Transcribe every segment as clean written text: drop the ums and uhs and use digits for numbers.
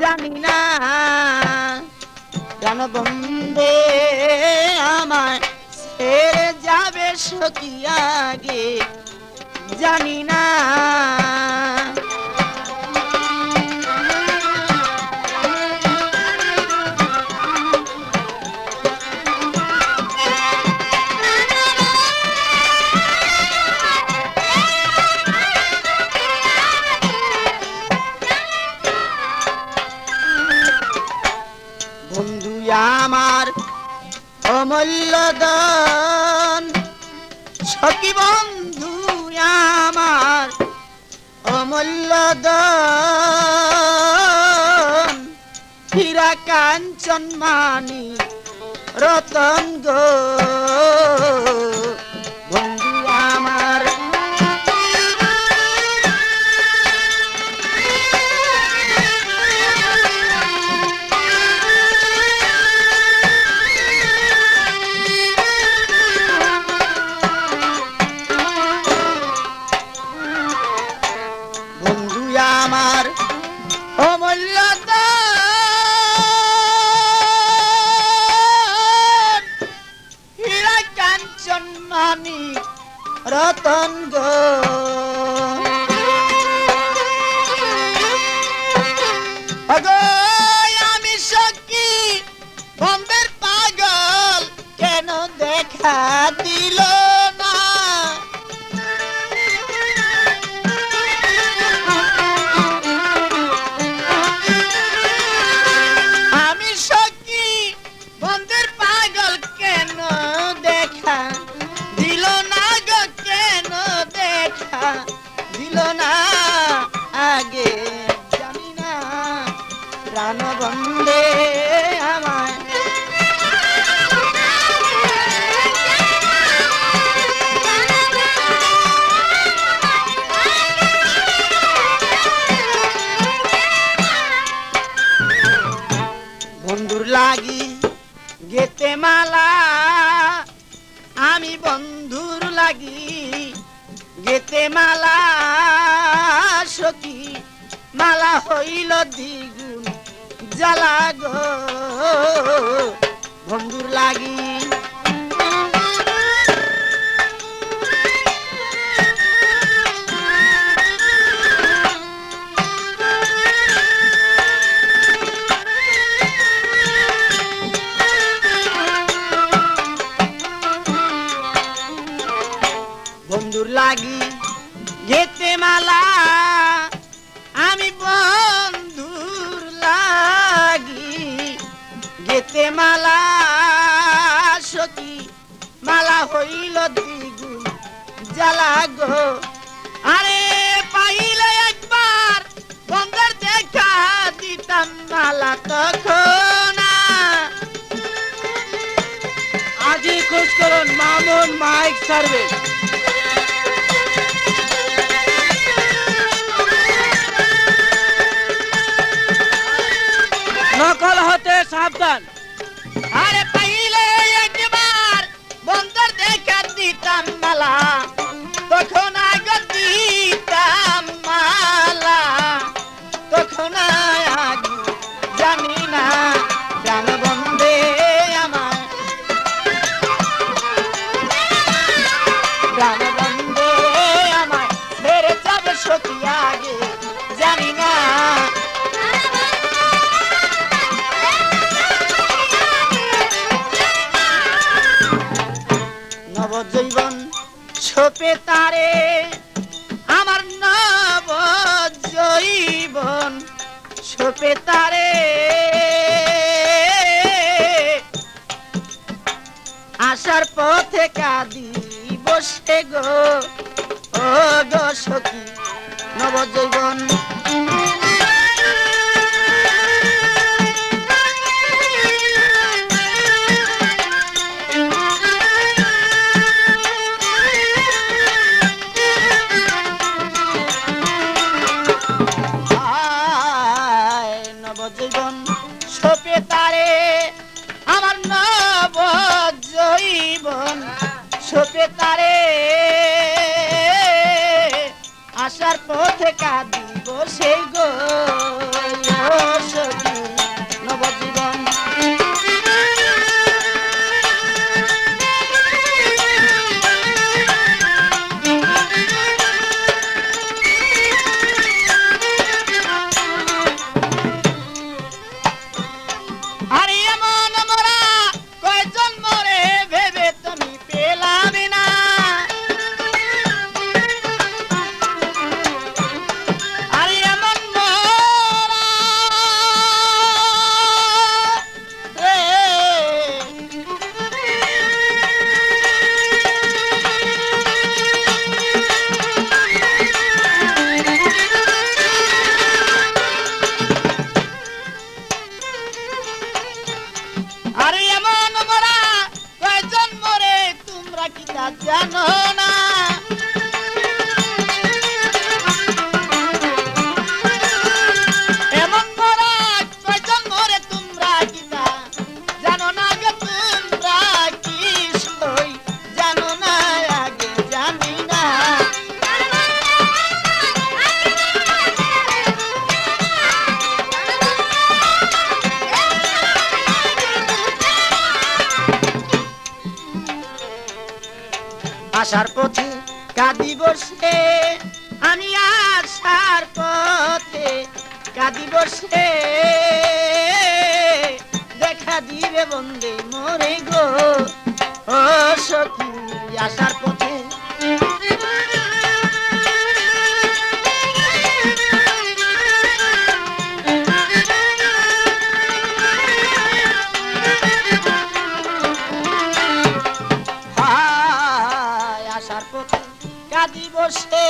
জানি না কেন বন্দে আমায় ছেড়ে যাবে সখী আগে জানি না। বন্ধু আমার অমূল্য ধন সখী বন্ধু আমার অমূল্য ধন হীরা কাঞ্চন মানি রতন গো বন্ধু আমার। আমার অমূল্য হীরা কাঞ্চন মানি রতন গো আমি সখী বন্ধের পাগল কেন দেখা দিল না। দিল না আগে জানি না প্রাণ বন্দে আমায় বন্ধুর লাগি গেতে মালা আমি বন্ধুর লাগি গেতে মালা সখী মালা হইল দ্বিগুণ জ্বালা গো বন্ধুর লাগি। বন্ধুর লাগি গেতে মালা আমি বন্ধুর লাগি গেতে মালা সখী মালা হইল দ্বিগুণ জ্বালা গো। আরে পাইলে একবার বন্ধুর দেখা দিতাম মালা তখন আজই খোঁজ করুন মামুন মাইক সার্ভিস। নকল হতে সাবধান। আরে পাইলে একবার বন্ধুর দেখা দিতাম মালা তখন আগে দিতাম মালা তখন আগে জানি না প্রাণ বন্দে আমার প্রাণ বন্দে আমায় ছেড়ে যাবে সখী আগে জানি না। নবজীবন ছোপে তারে আমার নবজীবন ছোপে তারে আসার পথে কাঁদি বসে গো ও গো সখী নবজীবন। নবজীবন ছোপে তারে আমার নবজীবন ছোপে তারে আসার পথে কাঁদিব সেই গো। আসার পথে কাঁদি বসে, আমি আসার পথে কাঁদি বসে, দেখা দিবে বন্দে মোরে গো ও সখী আসার পথে। আসার পথে কাঁদি বসে,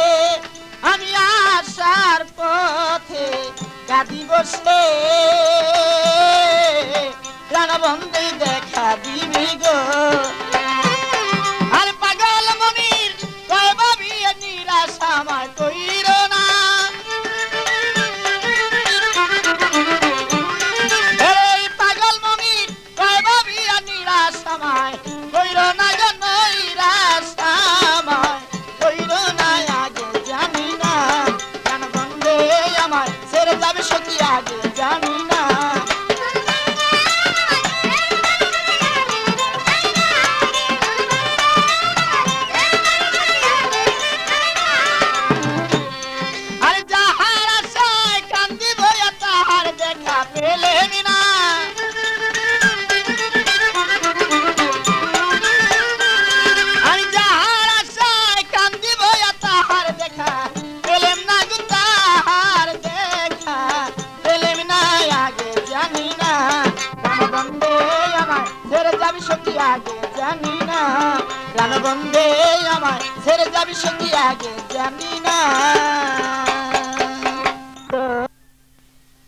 আমি আসার পথে কাঁদি বসে, প্রাণবন্ধে দেখা দিবি গো। আর পাগল মনির কয় ভাবি নিরাশা আমায় কইর না, এই পাগল মনির কয় ভাবি নিরাশা আমায় কইর না গো, নৈরাশা আমায় কইর না, আগে জানি না প্রাণবন্ধে আমায় ছেড়ে যাবে সখী, আগে জানি না। আগে জানি না প্রাণবন্ধে আমায় ছেড়ে যাবি সখী, আগে জানি না।